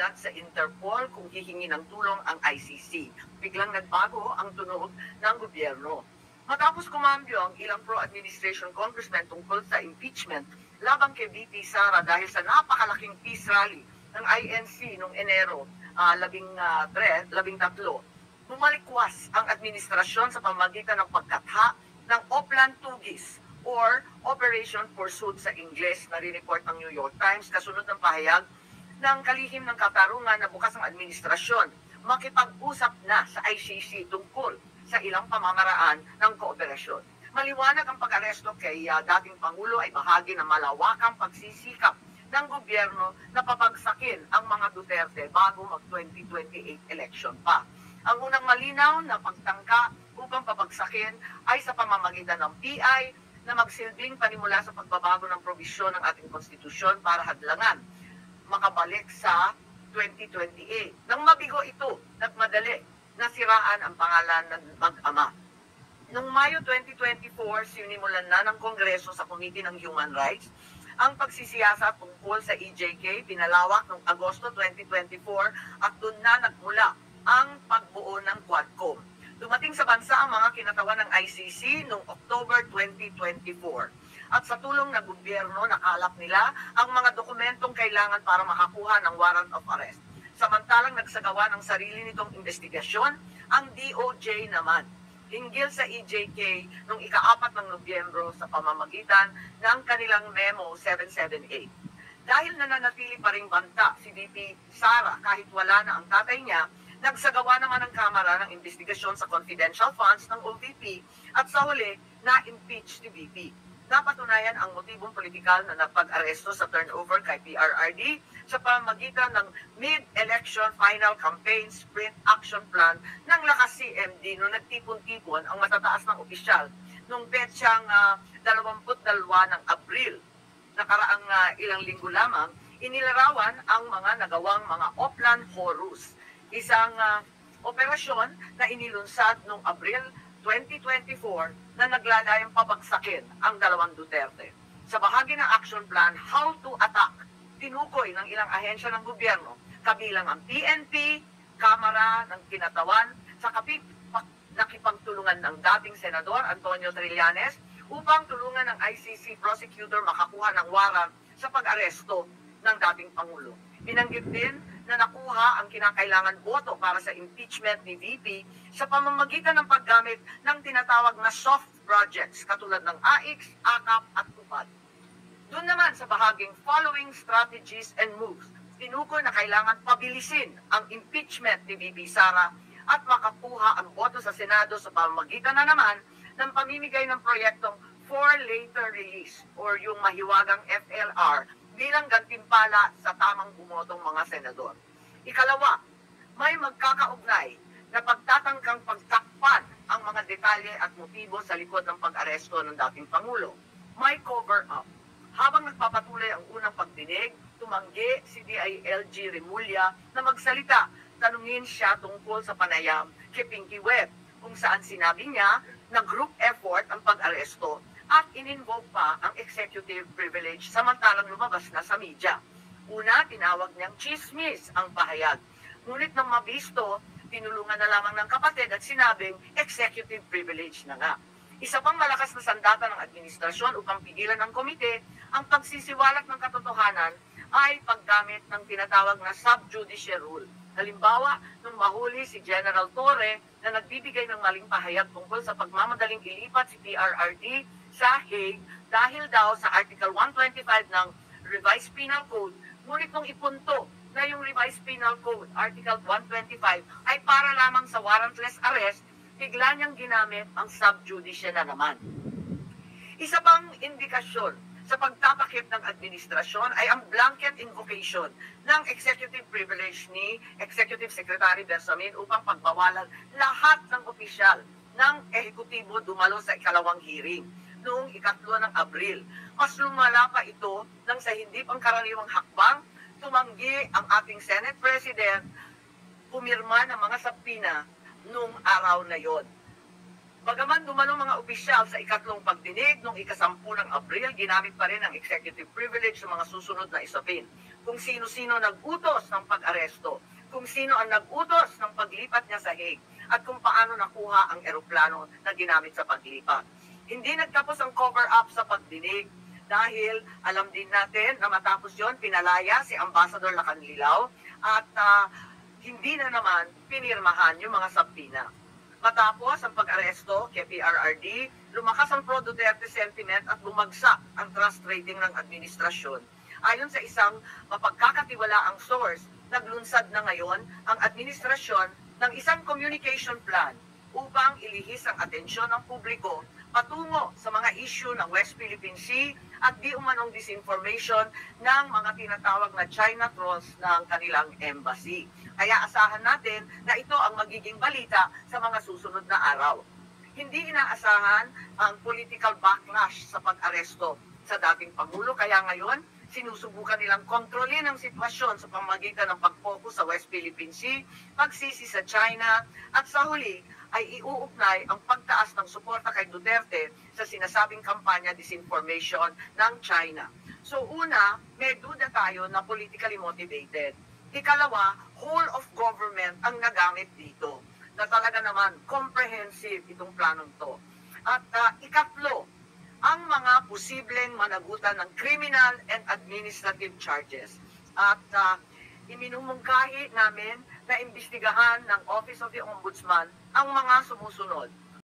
ulat sa Interpol kung hihingi ng tulong ang ICC. Biglang nagbago ang tunog ng gobyerno. Matapos kumambyo ang ilang pro-administration congressmen tungkol sa impeachment labang kay VP Sara dahil sa napakalaking peace rally ng INC noong Enero 13, bumalikwas ang administrasyon sa pamamagitan ng pagkatha ng Oplan Tugis or Operation Pursuit sa Ingles na rineport ng New York Times kasunod ng pahayag ng kalihim ng katarungan na bukas ang administrasyon makipag-usap na sa ICC tungkol sa ilang pamamaraan ng kooperasyon. Maliwanag ang pag-aresto kay dating Pangulo ay bahagi ng malawakang pagsisikap ng gobyerno na papagsakin ang mga Duterte bago mag-2028 election pa. Ang unang malinaw na pagtangka upang papagsakin ay sa pamamagitan ng PI na magsilbing panimula sa pagbabago ng probisyon ng ating konstitusyon para hadlangan makabalik sa 2028. Nang mabigo ito, nagmadali nasiraan ang pangalan ng mag-ama. Noong Mayo 2024, sinimulan na ng Kongreso sa Committee ng Human Rights ang pagsisiyasat tungkol sa EJK, pinalawak noong Agosto 2024 at doon na nagmula ang pagbuo ng Quadcom. Dumating sa bansa ang mga kinatawan ng ICC noong October 2024. At sa tulong ng gobyerno, nakalap nila ang mga dokumentong kailangan para makakuha ng warrant of arrest. Samantalang nagsagawa ng sarili nitong investigasyon, ang DOJ naman hinggil sa EJK noong ika-4 ng Nobyembro sa pamamagitan ng kanilang Memo 778. Dahil nananatili pa ring banta si VP Sara kahit wala na ang tatay niya, nagsagawa naman ng Kamara ng investigasyon sa confidential funds ng OVP at sa huli, na-impeach si VP. Napatunayan ang motibong politikal na napag-aresto sa turnover kay PRRD sa pamamagitan ng mid-election final campaign sprint action plan ng Lakas CMD noong nagtipon-tipon ang matataas ng opisyal noong petsang 22 ng Abril. Nakaraang ilang linggo lamang, inilarawan ang mga nagawang mga Oplan Horus. Isang operasyon na inilunsad noong Abril 2024 na naglalayang pabagsakin ang dalawang Duterte. Sa bahagi ng action plan, How to Attack, tinukoy ng ilang ahensya ng gobyerno, kabilang ang PNP, Kamara ng Kinatawan, sa nakipagtulungan ng dating Senador Antonio Trillanes upang tulungan ng ICC prosecutor makakuha ng warrant sa pag-aresto ng dating Pangulo. Binanggit din na nakuha ang kinakailangan boto para sa impeachment ni VP sa pamamagitan ng paggamit ng tinatawag na soft projects katulad ng AIX, AKAP at TUPAD. Doon naman sa bahaging following strategies and moves, tinukoy na kailangan pabilisin ang impeachment ni VP Sara at makakuha ang boto sa Senado sa pamamagitan na naman ng pamimigay ng proyektong for later release or yung mahiwagang FLR bilang gantimpala sa tamang bumotong mga senador. Ikalawa, may magkakaugnay na pagtatangkang pagtakpan ang mga detalye at motibo sa likod ng pag-aresto ng dating Pangulo. May cover-up. Habang nagpapatuloy ang unang pagdinig, tumanggi si DILG Remulla na magsalita. Tanungin siya tungkol sa panayam kay Pinky Webb, kung saan sinabi niya na group effort ang pag-aresto at in-invoke pa ang executive privilege samantalang lumabas na sa media. Una, tinawag niyang chismis ang pahayag. Ngunit nang mabisto, tinulungan na lamang ng kapatid at sinabing executive privilege na nga. Isa pang malakas na sandata ng administrasyon upang pigilan ng komite ang pagsisiwalat ng katotohanan ay paggamit ng tinatawag na sub-judice rule. Halimbawa, nung mahuli si General Torre na nagbibigay ng maling pahayag tungkol sa pagmamadaling ilipat si PRRD sa Hague dahil daw sa Article 125 ng Revised Penal Code, ngunit nung ipunto na yung Revised Penal Code, Article 125, ay para lamang sa warrantless arrest, bigla niyang ginamit ang sub-judice na naman. Isa pang indikasyon sa pagtatakip ng administrasyon ay ang blanket invocation ng executive privilege ni Executive Secretary Bersamin upang pagbawalan lahat ng opisyal ng ehekutibo dumalo sa ikalawang hearing noong 3 ng Abril. Mas lumala pa ito nang sa hindi pangkaraniwang hakbang, tumanggi ang ating Senate President, pumirma ng mga sabpina noong araw na yon. Bagaman dumalo mga opisyal sa ikatlong pagdinig noong 10 ng Abril, ginamit pa rin ang executive privilege sa mga susunod na isapin. Kung sino-sino nag-utos ng pag-aresto sino ang nag-utos ng paglipat niya sa Hague at kung paano nakuha ang eroplano na ginamit sa paglipat. Hindi nagtapos ang cover-up sa pagdinig dahil alam din natin na matapos yon pinalaya si Ambassador Lacanlilaw at hindi na naman pinirmahan yung mga sabina. Matapos ang pag-aresto kay PRRD, lumakas ang pro-Duterte sentiment at bumagsak ang trust rating ng administrasyon. Ayon sa isang mapagkakatiwalaang source, naglunsad na ngayon ang administrasyon ng isang communication plan upang ilihis ang atensyon ng publiko patungo sa mga issue ng West Philippine Sea at di umanong disinformation ng mga tinatawag na China trolls ng kanilang embassy. Kaya asahan natin na ito ang magiging balita sa mga susunod na araw. Hindi inaasahan ang political backlash sa pag-aresto sa dating Pangulo, kaya ngayon sinusubukan nilang kontrolin ang sitwasyon sa pamamagitan ng pag-focus sa West Philippine Sea, pagsisi sa China, at sa huli ay iuugnay ang pagtaas ng suporta kay Duterte sa sinasabing kampanya disinformation ng China. So una, may duda tayo na politically motivated. Ikalawa, whole of government ang nagamit dito, na talaga naman comprehensive itong planong to. At ikatlo, ang mga posibleng managutan ng criminal and administrative charges. At iminumungkahi namin na imbestigahan ng Office of the Ombudsman ang mga sumusunod.